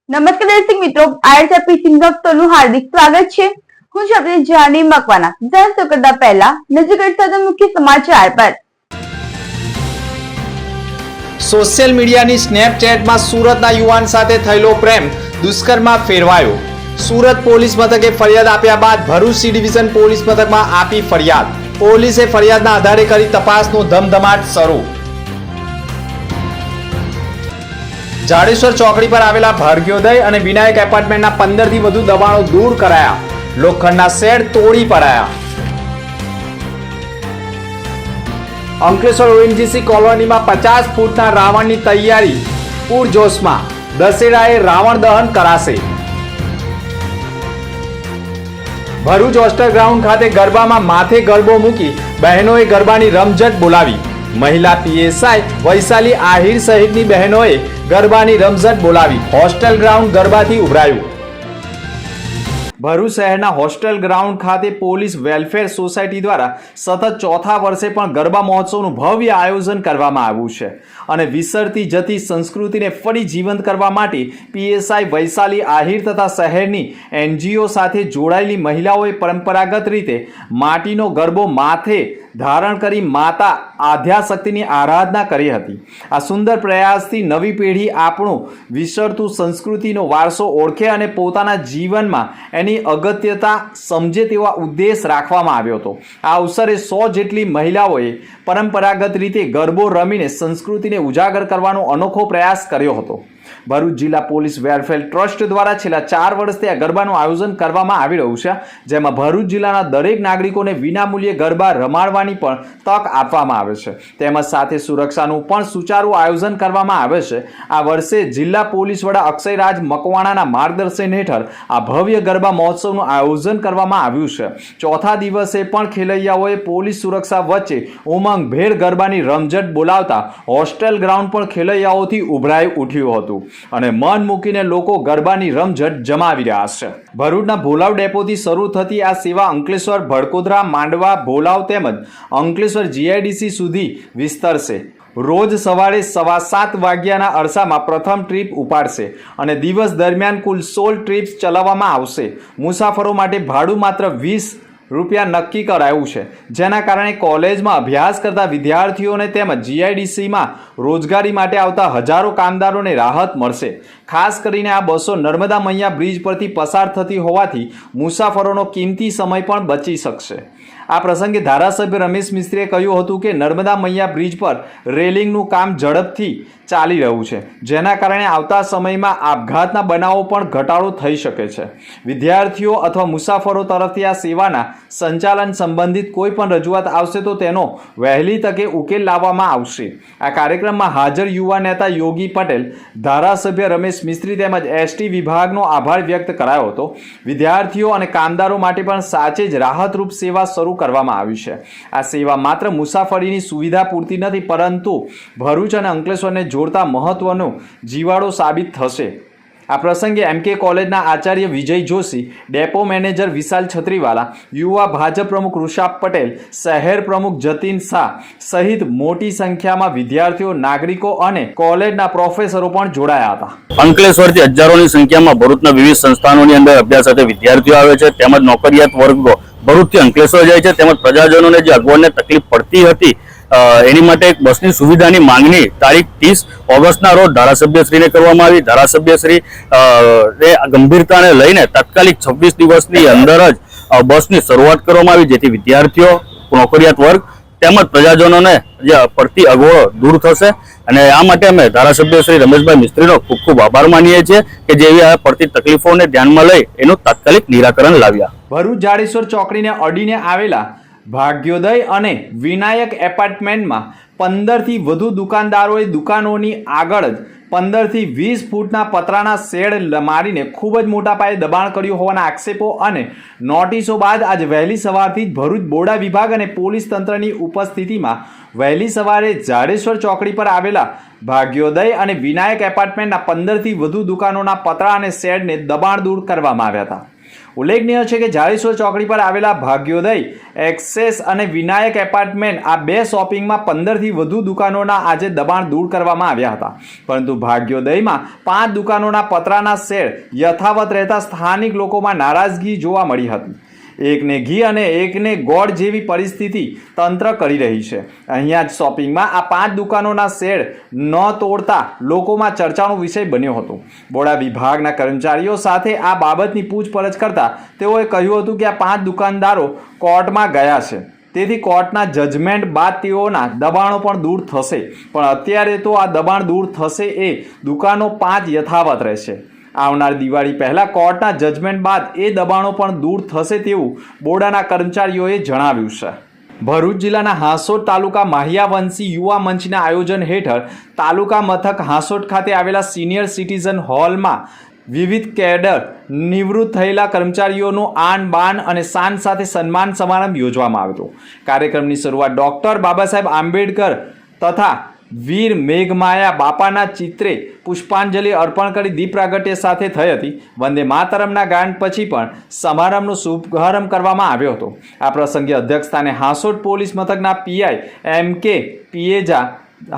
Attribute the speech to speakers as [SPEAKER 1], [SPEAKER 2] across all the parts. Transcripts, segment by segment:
[SPEAKER 1] નમસ્કાર દર્શક મિત્રો, આરએસપી સિંગપ્તોનું હાર્દિક સ્વાગત છે। હું છું આપની જાની મકવાના। જાણતો કરતા પહેલા નજર કરતા મુખ્ય સમાચાર પર।
[SPEAKER 2] સોશિયલ મીડિયાની સ્નેપચેટમાં સુરતના યુવાન સાથે થયેલો પ્રેમ દુષ્કર્મમાં ફેરવાયો। સુરત પોલીસ મથકે ફરિયાદ આપ્યા બાદ ભરૂચ સી ડિવિઝન પોલીસ મથકમાં આપી ફરિયાદ। પોલીસે ફરિયાદના આધારે કરી તપાસનો ધમધમાટ શરૂ। જાડેશ્વર ચોકડી પર આવેલા ભાગ્યોદય અને વિનાયક એપાર્ટમેન્ટના 15 થી વધુ દબાણો દૂર કરાયા। લોખંડના શેડ તોડી પડાયા। અંકલેશ્વર ઓએનજીસી કોલોનીમાં 50 ફૂટના રાવણની તૈયારી પૂરજોશમાં। દશેરાએ રાવણ દહન કરાશે। ભરૂચ હોસ્ટેલ ગ્રાઉન્ડ ખાતે ગરબામાં માથે ગરબો મૂકી બહેનોએ ગરબાની રમઝટ બોલાવી। મહિલા પીએસઆઈ વૈશાલી આહિર સહિતની બહેનોએ ગરબાની રમઝટ બોલાવી। હોસ્ટેલ ગ્રાઉન્ડ ગરબાથી ઉભરાયું। ભરૂચ શહેરના હોસ્ટેલ ગ્રાઉન્ડ ખાતે પોલીસ વેલફેર સોસાયટી દ્વારા સતત ચોથા વર્ષે પણ ગરબા મહોત્સવનું ભવ્ય આયોજન કરવામાં આવ્યું છે અને વિસરતી જતી સંસ્કૃતિને ફરી જીવંત કરવા માટે પીએસઆઈ વૈશાલી આહિર તથા શહેરની એનજીઓ સાથે જોડાયેલી મહિલાઓએ પરંપરાગત રીતે માટીનો ગરબો માથે ધારણ કરી માતા આદ્યાશક્તિની આરાધના કરી હતી। આ સુંદર પ્રયાસથી નવી પેઢી આપણું વિસરતું સંસ્કૃતિનો વારસો ઓળખે અને પોતાના જીવનમાં એની અગત્યતા સમજે તેવા ઉદ્દેશ રાખવામાં આવ્યો હતો। આ અવસરે 100 જેટલી મહિલાઓએ પરંપરાગત રીતે ગરબો રમીને સંસ્કૃતિને ઉજાગર કરવાનો અનોખો પ્રયાસ કર્યો હતો। ભરૂચ જિલ્લા પોલીસ વેલફેર ટ્રસ્ટ દ્વારા છેલ્લા 4 વર્ષથી આ ગરબાનું આયોજન કરવામાં આવી રહ્યું છે, જેમાં ભરૂચ જિલ્લાના દરેક નાગરિકોને વિનામૂલ્યે ગરબા રમાડવાની પણ તક આપવામાં આવે છે, તેમજ સાથે સુરક્ષાનું પણ સુચારું આયોજન કરવામાં આવે છે। આ વર્ષે જિલ્લા પોલીસ વડા અક્ષયરાજ મકવાણાના માર્ગદર્શન હેઠળ આ ભવ્ય ગરબા મહોત્સવનું આયોજન કરવામાં આવ્યું છે। ચોથા દિવસે પણ ખેલૈયાઓએ પોલીસ સુરક્ષા વચ્ચે ઉમંગભેર ગરબાની રમઝટ બોલાવતા હોસ્ટેલ ગ્રાઉન્ડ પણ ખેલૈયાઓથી ઉભરાઈ ઉઠ્યું હતું અને મન મૂકીને લોકો ગરબાની રમઝટ જમાવી રહ્યા છે। ભરૂચના ભોલાવ ડેપોથી શરૂ થતી આ સેવા અંકલેશ્વર, ભડકોદરા, માંડવા, ભોલાવ તેમજ અંકલેશ્વર જીઆઈડીસી સુધી વિસ્તરશે। રોજ સવારે 7:15 વાગ્યાના અરસામાં પ્રથમ ટ્રીપ ઉપાડશે અને દિવસ દરમિયાન કુલ 16 ટ્રીપ્સ ચલાવવામાં આવશે। મુસાફરો માટે ભાડું માત્ર 20 રૂપિયા નક્કી કરાયું છે, જેના કારણે કોલેજમાં અભ્યાસ કરતા વિદ્યાર્થીઓને તેમજ જીઆઈડીસીમાં રોજગારી માટે આવતા હજારો કામદારોને રાહત મળશે। ખાસ કરીને આ બસો નર્મદા મૈયા બ્રિજ પરથી પસાર થતી હોવાથી મુસાફરોનો કિંમતી સમય પણ બચી શકશે। આ પ્રસંગે ધારાસભ્ય રમેશ મિસ્ત્રીએ કહ્યું હતું કે નર્મદા મૈયા બ્રિજ પર રેલિંગનું કામ ઝડપથી ચાલી રહ્યું છે, જેના કારણે આવતા સમયમાં આપઘાતના બનાવો પણ ઘટાડો થઈ શકે છે। વિદ્યાર્થીઓ અથવા મુસાફરો તરફથી આ સેવાના સંચાલન સંબંધિત કોઈ પણ રજૂઆત આવશે તો તેનો વહેલી તકે ઉકેલ લાવવામાં આવશે। આ કાર્યક્રમમાં હાજર યુવા નેતા યોગી પટેલ, ધારાસભ્ય રમેશ મિસ્ત્રી તેમજ એસટી વિભાગનો આભાર વ્યક્ત કરાયો હતો। વિદ્યાર્થીઓ અને કામદારો માટે પણ સાચે જ રાહતરૂપ સેવા શરૂ કરવામાં આવી છે। આ સેવા માત્ર મુસાફરીની સુવિધા પૂરતી નથી, પરંતુ ભરૂચ અને અંકલેશ્વરને જોડતા મહત્વનો જીવાડો સાબિત થશે। આ પ્રસંગે એમકે કોલેજના આચાર્ય વિજય જોશી, ડેપો મેનેજર વિશાલ છત્રીવાલા, યુવા ભાજપ પ્રમુખ ઋષાબ પટેલ, શહેર પ્રમુખ જતીન શાહ સહિત મોટી સંખ્યામાં વિદ્યાર્થીઓ, નાગરિકો અને કોલેજના પ્રોફેસરો પણ જોડાયા હતા।
[SPEAKER 3] અંકલેશ્વરથી હજારોની સંખ્યામાં ભરૂચના વિવિધ સંસ્થાનોની અંદર અભ્યાસ સાથે વિદ્યાર્થીઓ આવે છે, તેમજ નોકરિયાત વર્ગો ભરૂચથી અંકલેશ્વર જાય છે, તેમજ પ્રજાજનોને જે અગવડને તકલીફ પડતી હતી એની માટે એક બસની સુવિધાની માંગણી તારીખ 30 ઓગસ્ટના રોજ ધારાસભ્યશ્રીને કરવામાં આવી। ધારાસભ્યશ્રી ગંભીરતાને લઈને તાત્કાલિક 26 દિવસની અંદર જ બસની શરૂઆત કરવામાં આવી, જેથી વિદ્યાર્થીઓ, નોકરિયાત વર્ગ તેમજ પ્રજાજનોને જે પડતી અગવડો દૂર થશે અને આ માટે અમે ધારાસભ્ય શ્રી રમેશભાઈ મિસ્ત્રીનો ખૂબ ખૂબ આભાર માનીએ છીએ કે જેવી આ પડતી તકલીફોને ધ્યાનમાં લઈ એનું તાત્કાલિક નિરાકરણ લાવ્યા।
[SPEAKER 2] ભરૂચ જાડેશ્વર ચોકડીને અડીને આવેલા ભાગ્યોદય અને વિનાયક એપાર્ટમેન્ટમાં 15 થી વધુ દુકાનદારોએ દુકાનોની આગળ જ 15 થી 20 ફૂટના પતરાના શેડ મારીને ખૂબ જ મોટા પાયે દબાણ કર્યું હોવાના આક્ષેપો અને નોટિસો બાદ આજે વહેલી સવારથી જ ભરૂચ બોર્ડા વિભાગ અને પોલીસ તંત્રની ઉપસ્થિતિમાં વહેલી સવારે જાડેશ્વર ચોકડી પર આવેલા ભાગ્યોદય અને વિનાયક એપાર્ટમેન્ટના 15 થી વધુ દુકાનોના પતરા અને શેડને દબાણ દૂર કરવામાં આવ્યા હતા। ઉલ્લેખનીય છે કે જાડેશ્વર ચોકડી પર આવેલા ભાગ્યોદય એક્સેસ અને વિનાયક એપાર્ટમેન્ટ આ બે શોપિંગમાં 15થી વધુ દુકાનોના આજે દબાણ દૂર કરવામાં આવ્યા હતા, પરંતુ ભાગ્યોદયમાં 5 દુકાનોના પતરાના શેડ યથાવત રહેતા સ્થાનિક લોકોમાં નારાજગી જોવા મળી હતી. એકને ઘી અને એકને ગોળ જેવી પરિસ્થિતિ તંત્ર કરી રહી છે. અહીંયા જ શોપિંગમાં આ 5 દુકાનોના શેડ ન તોડતા લોકોમાં ચર્ચાનો વિષય બન્યો હતો. બોડા વિભાગના કર્મચારીઓ સાથે આ બાબતની પૂછપરછ કરતા તેઓએ કહ્યું હતું કે આ 5 દુકાનદારો કોર્ટમાં ગયા છે, તેથી કોર્ટના જજમેન્ટ બાદ તેઓના દબાણો પણ દૂર થશે, પણ અત્યારે તો આ દબાણ દૂર થશે એ દુકાનો 5 યથાવત રહેશે. આવનાર દિવાળી પહેલા કોર્ટના જજમેન્ટ બાદ એ દબાણો પણ દૂર થશે તેવું બોડાના કર્મચારીઓએ જણાવ્યું છે. ભરૂચ જિલ્લાના હાંસોટ તાલુકા માહિયાવંશી યુવા મંચના આયોજન હેઠળ તાલુકા મથક હાંસોટ ખાતે આવેલા સિનિયર સિટીઝન હોલમાં વિવિધ કેડર નિવૃત્ત થયેલા કર્મચારીઓનું આન બાન અને શાન સાથે સન્માન સમારંભ યોજવામાં આવ્યો હતો. કાર્યક્રમની શરૂઆત ડોક્ટર બાબા સાહેબ આંબેડકર તથા વીર મેઘમાયા બાપાના ચિત્રે પુષ્પાંજલિ અર્પણ કરી દીપ પ્રાગટ્ય સાથે થઈ હતી. વંદે માતરમના ગાન પછી પણ સમારંભનો શુભારંભ કરવામાં આવ્યો હતો. આ પ્રસંગે અધ્યક્ષસ્થાને હાંસોટ પોલીસ મથકના પીઆઈ MK પિયેજા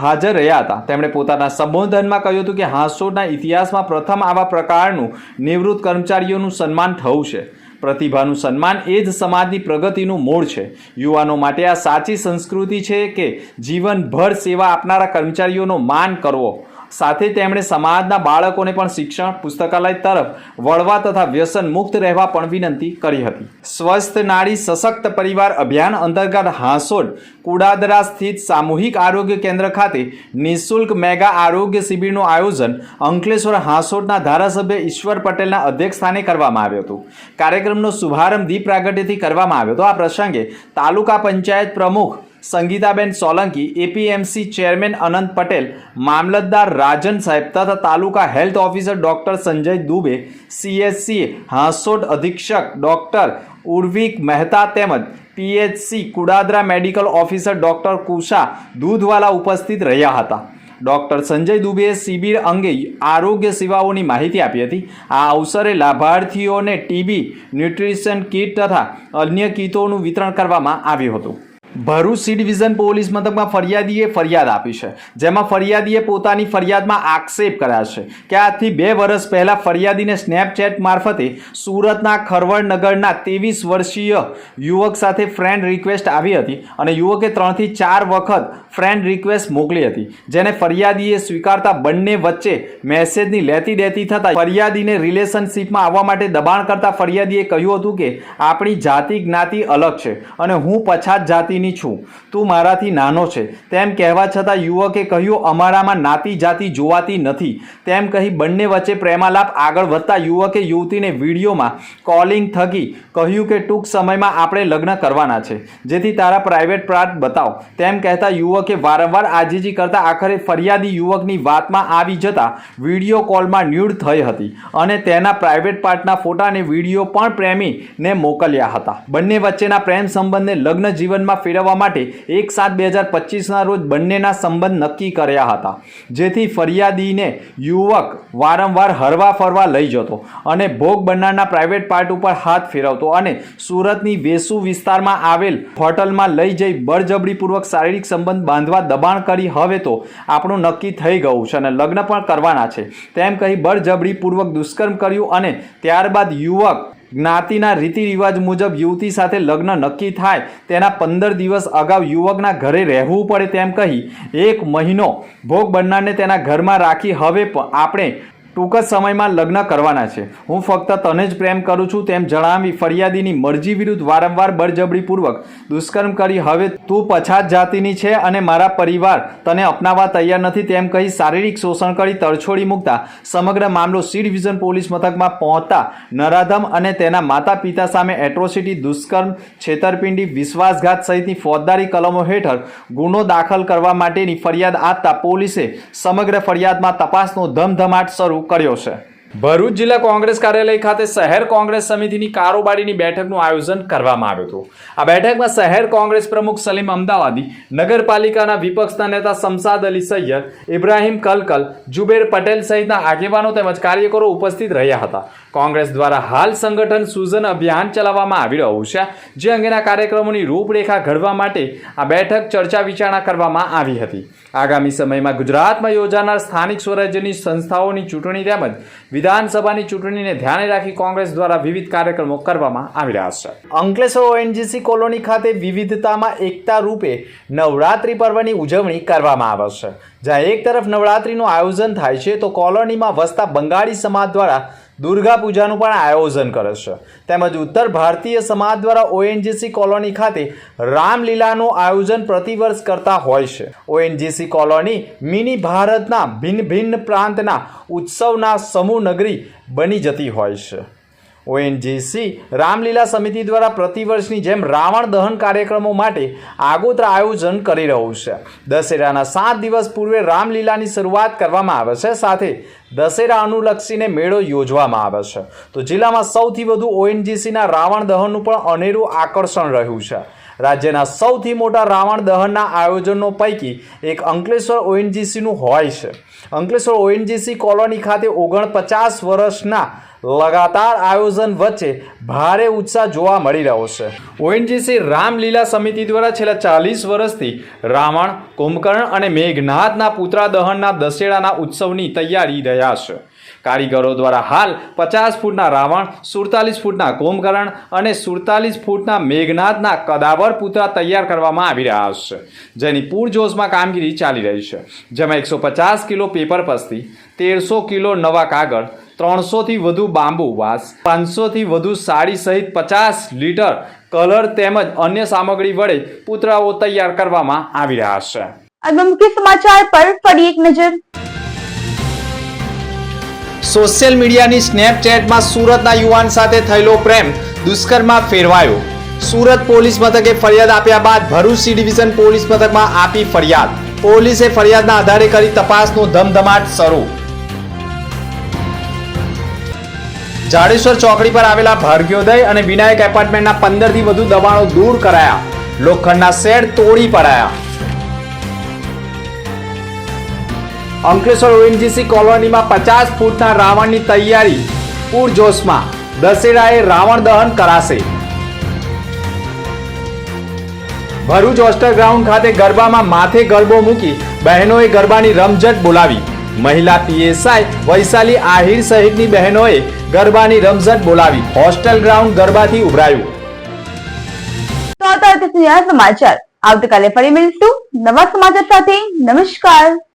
[SPEAKER 2] હાજર રહ્યા હતા. તેમણે પોતાના સંબોધનમાં કહ્યું હતું કે હાંસોટના ઇતિહાસમાં પ્રથમ આવા પ્રકારનું નિવૃત્ત કર્મચારીઓનું સન્માન થયું છે. પ્રતિભાનું સન્માન એ જ સમાજની પ્રગતિનું મૂળ છે. યુવાનો માટે આ સાચી સંસ્કૃતિ છે કે જીવનભર સેવા આપનારા કર્મચારીઓનો માન કરવો. સાથે તેમણે સમાજના બાળકોને પણ શિક્ષણ પુસ્તકાલય તરફ વળવા તથા વ્યસન મુક્ત રહેવા પણ વિનંતી કરી હતી. સ્વસ્થ નારી સશક્ત પરિવાર અભિયાન અંતર્ગત હાંસોટ કુડાદરા સ્થિત સામૂહિક આરોગ્ય કેન્દ્ર ખાતે નિઃશુલ્ક મેગા આરોગ્ય શિબિરનું આયોજન અંકલેશ્વર હાંસોટના ધારાસભ્ય ઈશ્વર પટેલના અધ્યક્ષસ્થાને કરવામાં આવ્યું હતું. કાર્યક્રમનો શુભારંભ દીપ પ્રાગટ્યથી કરવામાં આવ્યો હતો. આ પ્રસંગે તાલુકા પંચાયત પ્રમુખ સંગીતાબેન સોલંકી, APMC ચેરમેન અનંત પટેલ, મામલતદાર રાજન સાહેબ તથા taluka health officer doctor Sanjay Dubey, CHC Hansot અધિક્ષક ડોક્ટર ઉર્વિક મહેતા તેમજ PHC Kudadara medical officer doctor Kusha Dudhwala ઉપસ્થિત રહ્યા હતા. ડોક્ટર સંજય દુબેએ શિબિર અંગે આરોગ્ય સેવાઓની માહિતી આપી હતી. આ અવસરે લાભાર્થીઓને TB ન્યુટ્રિશન કીટ તથા અન્ય કીટોનું વિતરણ કરવામાં આવ્યું હતું. ભરૂચ સી ડિવિઝન પોલીસ મથકમાં ફરિયાદીએ ફરિયાદ આપી છે, જેમાં ફરિયાદીએ પોતાની ફરિયાદમાં આક્ષેપ કર્યા છે કે આજથી 2 વર્ષ પહેલા ફરિયાદીને સ્નેપચેટ મારફતે સુરતના ખરવડનગરના 23 વર્ષીય યુવક સાથે ફ્રેન્ડ રિક્વેસ્ટ આવી હતી અને યુવકે 3 થી 4 વખત ફ્રેન્ડ રિક્વેસ્ટ મોકલી હતી, જેને ફરિયાદીએ સ્વીકારતા બંને વચ્ચે મેસેજની લેતી દેતી થતાં ફરિયાદીને રિલેશનશિપમાં આવવા માટે દબાણ કરતા ફરિયાદીએ કહ્યું હતું કે આપણી જાતિ જ્ઞાતિ અલગ છે અને હું પછાત જાતિની છું, તું મારાથી નાનો છે. તેમ કહેવા છતાં યુવકે કહ્યું અમારામાં નાતી જાતિ જોવાતી નથી. તેમ કહી બંને વચ્ચે પ્રેમાલાપ આગળ વધતા યુવકે યુવતીને વિડીયોમાં કોલિંગ થકી કહ્યું કે ટૂંક સમયમાં આપણે લગ્ન કરવાના છે, જેથી તારા પ્રાઇવેટ પાર્ટ બતાવ. તેમ કહેતા યુવકે વારંવાર આજીજી કરતા આખરે ફરિયાદી યુવકની વાતમાં આવી જતા વિડીયો કોલમાં ન્યૂડ થઈ હતી અને તેના પ્રાઇવેટ પાર્ટના ફોટા અને વિડીયો પણ પ્રેમીને મોકલ્યા હતા. બંને વચ્ચેના પ્રેમ સંબંધને લગ્ન જીવનમાં ફેરવવા માટે 1/7/2025ના રોજ બંનેના સંબંધ નક્કી કર્યા હતા, જેથી ફરિયાદીને યુવક વારંવાર હરવા ફરવા લઈ જતો અને ભોગ બનનારના પ્રાઇવેટ પાર્ટ ઉપર હાથ ફેરવતો અને સુરતની વેસુ વિસ્તારમાં આવેલ હોટલમાં લઈ જઈ બળજબરીપૂર્વક શારીરિક સંબંધ બાંધવા દબાણ કરી હવે તો આપણું નક્કી થઈ ગયું છે અને લગ્ન પણ કરવાના છે તેમ કહી બળજબરીપૂર્વક દુષ્કર્મ કર્યું અને ત્યારબાદ યુવક જ્ઞાતિના રીતિ રિવાજ મુજબ યુવતી સાથે લગ્ન નક્કી થાય તેના 15 દિવસ અગાઉ યુવકના ઘરે રહેવું પડે તેમ કહી 1 મહિનો ભોગ બનનારને તેના ઘરમાં રાખી હવે આપણે ટૂંક જ સમયમાં લગ્ન કરવાના છે, હું ફક્ત તને જ પ્રેમ કરું છું તેમ જણાવી ફરિયાદીની મરજી વિરુદ્ધ વારંવાર બળજબરીપૂર્વક દુષ્કર્મ કરી હવે તું પછાત જાતિની છે અને મારા પરિવાર તને અપનાવવા તૈયાર નથી તેમ કહી શારીરિક શોષણ કરી તરછોડી મૂકતા સમગ્ર મામલો સી ડિવિઝન પોલીસ મથકમાં પહોંચતા નરાધમ અને તેના માતા પિતા સામે એટ્રોસિટી, દુષ્કર્મ, છેતરપિંડી, વિશ્વાસઘાત સહિતની ફોજદારી કલમો હેઠળ ગુનો દાખલ કરવા માટેની ફરિયાદ આપતા પોલીસે સમગ્ર ફરિયાદમાં તપાસનો ધમધમાટ શરૂ કર્યો છે. ભરૂચ જિલ્લા કોંગ્રેસ કાર્યાલય ખાતે શહેર કોંગ્રેસ સમિતિની કારોબારીની બેઠકનું આયોજન કરવામાં આવ્યું હતું. આ બેઠકમાં શહેર કોંગ્રેસ પ્રમુખ સલીમ અમદાવાદી, નગરપાલિકાના વિપક્ષના નેતા શમશાદ અલી સૈયદ, ઇબ્રાહિમ કલકલ, જુબેર પટેલ સહિતના આગેવાનો તેમજ કાર્યકરો ઉપસ્થિત રહ્યા હતા. કોંગ્રેસ દ્વારા હાલ સંગઠન સૂઝન અભિયાન ચલાવવામાં આવી રહ્યું છે, જે અંગેના કાર્યક્રમોની રૂપરેખા ઘડવા માટે આ બેઠક ચર્ચા વિચારણા કરવામાં આવી હતી. આગામી સમયમાં ગુજરાતમાં યોજાનાર સ્થાનિક સ્વરાજ્યની સંસ્થાઓની ચૂંટણી તેમજ વિધાનસભાની ચૂંટણીને ધ્યાને રાખી કોંગ્રેસ દ્વારા વિવિધ કાર્યક્રમો કરવામાં આવી રહ્યા છે. અંકલેશ્વર ઓએનજીસી કોલોની ખાતે વિવિધતામાં એકતા રૂપે નવરાત્રી પર્વની ઉજવણી કરવામાં આવે છે. જ્યાં એક તરફ નવરાત્રીનું આયોજન થાય છે, તો કોલોનીમાં વસતા બંગાળી સમાજ દ્વારા દુર્ગા પૂજાનું પણ આયોજન કરે છે. તેમજ ઉત્તર ભારતીય સમાજ દ્વારા ઓએનજીસી કોલોની ખાતે રામલીલાનું આયોજન પ્રતિવર્ષ કરતા હોય છે. ઓએનજીસી કોલોની મિની ભારતના ભિન્ન ભિન્ન પ્રાંતના ઉત્સવના સમૂહ નગરી બની જતી હોય છે. ઓએનજીસી રામલીલા સમિતિ દ્વારા પ્રતિવર્ષની જેમ રાવણ દહન કાર્યક્રમો માટે આગોતરા આયોજન કરી રહ્યું છે. દશેરાના 7 દિવસ પૂર્વે રામલીલાની શરૂઆત કરવામાં આવે છે. સાથે દશેરા અનુલક્ષીને મેળો યોજવામાં આવે છે. તો જિલ્લામાં સૌથી વધુ ઓએનજીસીના રાવણ દહનનું પણ અનેરું આકર્ષણ રહ્યું છે. રાજ્યના સૌથી મોટા રાવણ દહનના આયોજનો પૈકી એક અંકલેશ્વર ઓએનજીસીનું હોય છે. અંકલેશ્વર ઓએનજીસી કોલોની ખાતે 49 વર્ષના લગાતાર આયોજન વચ્ચે ભારે ઉત્સાહ જોવા મળી રહ્યો છે. ઓએનજીસી રામલીલા સમિતિ દ્વારા છેલ્લા 40 વર્ષથી રાવણ, કુંભકર્ણ અને મેઘનાથના પુતળા દહનના દશેરાના ઉત્સવની તૈયારી રહ્યા છે. કારીગરો દ્વારા હાલ 50 ફૂટના રાવણ, 47 ફૂટના કુંભકર્ણ અને 47 ફૂટના મેઘનાથના કદાવર પુતળા તૈયાર કરવામાં આવી રહ્યા છે, જેની પૂરજોશમાં કામગીરી ચાલી રહી છે. જેમાં 150 કિલો પેપર પસ્તી, 1300 કિલો નવા કાગળ, 300 થી વધુ બાંબુ વાંસ, 500 થી વધુ સાડી સહિત 50 લીટર કલર તેમજ અન્ય સામગ્રી વડે પુતળાઓ તૈયાર કરવામાં આવી રહ્યા છે.
[SPEAKER 1] अब मुख्य समाचार पर फरी एक नजर.
[SPEAKER 2] સોશિયલ મીડિયાની સ્નેપચેટમાં સુરતના યુવાન સાથે થયેલો પ્રેમ દુષ્કર્મમાં ફેરવાયો. સુરત પોલીસ મથકે ફરિયાદ આપ્યા બાદ ભરૂચ સી ડિવિઝન પોલીસ મથકમાં આપી ફરિયાદ. પોલીસે ફરિયાદના આધારે કરી તપાસનો ધમધમાટ શરૂ. જાડેશ્વર ચોકડી પર આવેલા ભાર્ગ્યોદય અને વિનાયક એપાર્ટમેન્ટના 15 થી વધુ દબાણો દૂર કરાયા. લોખંડના શેડ તોડી પડાયા. અંકલેશ્વર ઓએનજીસી કોલોનીમાં 50 ફૂટના રાવણની તૈયારી પૂરજોશમાં. દશેરાએ રાવણ દહન કરાશે. ભરૂચ હોસ્ટેલ ગ્રાઉન્ડ ખાતે ગરબામાં માથે ગરબો મૂકી બહેનોએ ગરબાની રમઝટ બોલાવી. મહિલા પીએસઆઈ વૈશાલી આહિર સહિતની બહેનોએ ગરબાની રમઝટ બોલાવી. હોસ્ટેલ ગ્રાઉન્ડ ગરબાથી ઉભરાયું.
[SPEAKER 1] તો આ હતા સમાચાર. આવતીકાલે ફરી મળીશું નવા સમાચાર સાથે. નમસ્કાર.